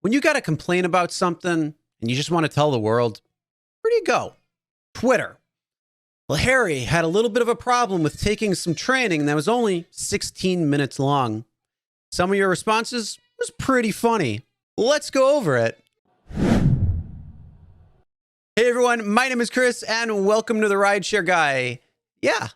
When you got to complain about something and you just want to tell the world, where do you go? Twitter. Well, Harry had a little bit of a problem with taking some training that was only 16 minutes long. Some of your responses was pretty funny. Let's go over it. Hey everyone, my name is Chris and welcome to the RideShare Guy. Yeah,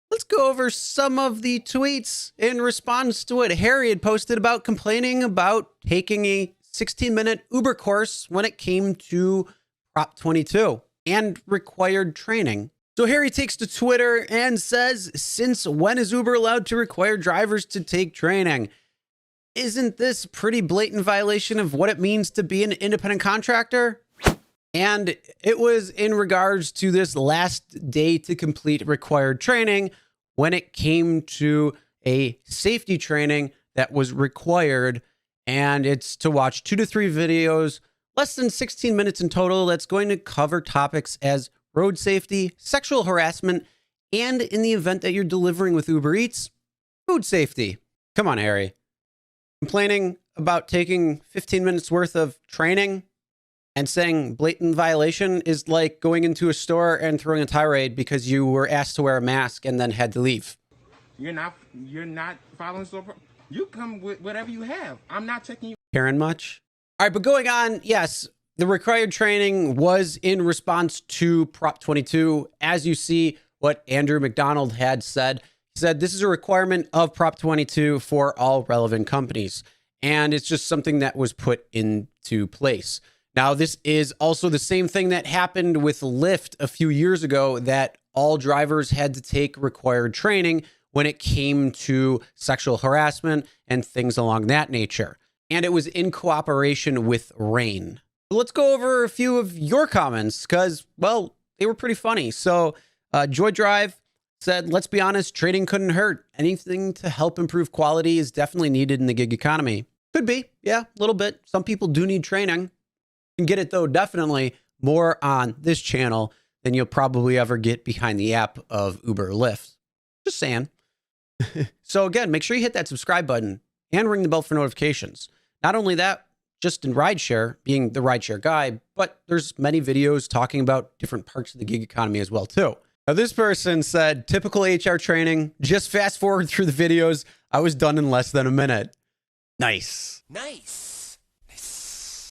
let's go over some of the tweets in response to what Harry had posted about complaining about taking a 16-minute Uber course when it came to Prop 22 and required training. So Harry takes to Twitter and says, since when is Uber allowed to require drivers to take training? Isn't this a pretty blatant violation of what it means to be an independent contractor? And it was in regards to this last day to complete required training when it came to a safety training that was required. And it's to watch 2 to 3 videos, less than 16 minutes in total. That's going to cover topics as road safety, sexual harassment, and in the event that you're delivering with Uber Eats, food safety. Come on, Harry. Complaining about taking 15 minutes worth of training and saying blatant violation is like going into a store and throwing a tirade because you were asked to wear a mask and then had to leave. You're not following so. You come with whatever you have. I'm not taking you. Karen much? All right, but going on, yes, the required training was in response to Prop 22. As you see, what Andrew McDonald had said, he said this is a requirement of Prop 22 for all relevant companies. And it's just something that was put into place. Now, this is also the same thing that happened with Lyft a few years ago, that all drivers had to take required training when it came to sexual harassment and things along that nature. And it was in cooperation with Rain. Let's go over a few of your comments because, well, they were pretty funny. So Joy Drive said, let's be honest, training couldn't hurt. Anything to help improve quality is definitely needed in the gig economy. Could be. Yeah, a little bit. Some people do need training. You can get it, though, definitely more on this channel than you'll probably ever get behind the app of Uber or Lyft. Just saying. So again, make sure you hit that subscribe button and ring the bell for notifications. Not only that, just in rideshare, being the RideShare Guy, but there's many videos talking about different parts of the gig economy as well, too. Now, this person said, typical HR training, just fast forward through the videos. I was done in less than a minute. Nice. Nice.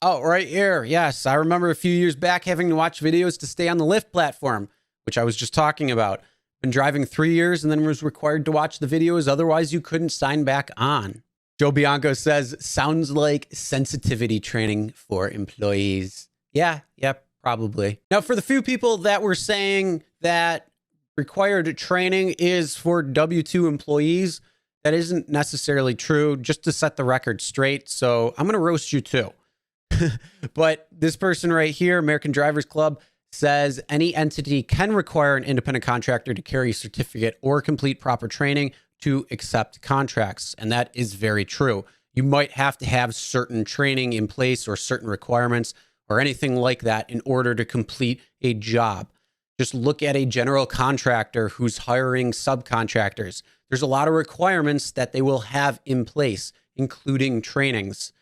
Oh, right here. Yes, I remember a few years back having to watch videos to stay on the Lyft platform, which I was just talking about. Been driving 3 years and then was required to watch the videos. Otherwise, you couldn't sign back on. Joe Bianco says, sounds like sensitivity training for employees. Yeah, probably. Now, for the few people that were saying that required training is for W-2 employees, that isn't necessarily true, just to set the record straight. So I'm going to roast you too. But this person right here, American Drivers Club, says any entity can require an independent contractor to carry a certificate or complete proper training to accept contracts. And that is very true. You might have to have certain training in place or certain requirements or anything like that in order to complete a job. Just look at a general contractor who's hiring subcontractors. There's a lot of requirements that they will have in place, including trainings.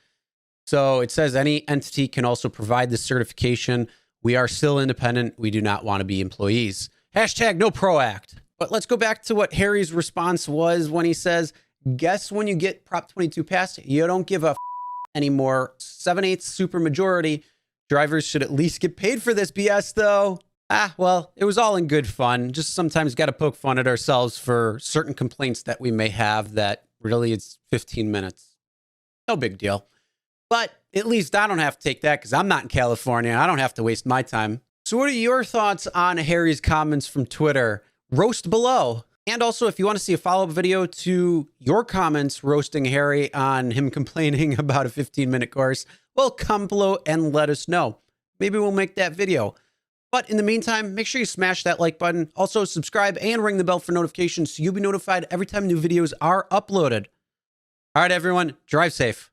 So it says any entity can also provide this certification. We are still independent. We do not want to be employees. Hashtag no ProAct. But let's go back to what Harry's response was when he says, guess when you get Prop 22 passed, you don't give a anymore. 7/8 supermajority. Drivers should at least get paid for this BS though. Well, it was all in good fun. Just sometimes got to poke fun at ourselves for certain complaints that we may have that really it's 15 minutes. No big deal. But at least I don't have to take that because I'm not in California. I don't have to waste my time. So what are your thoughts on Harry's comments from Twitter? Roast below. And also, if you want to see a follow-up video to your comments roasting Harry on him complaining about a 15-minute course, well, comment below and let us know. Maybe we'll make that video. But in the meantime, make sure you smash that like button. Also, subscribe and ring the bell for notifications so you'll be notified every time new videos are uploaded. All right, everyone, drive safe.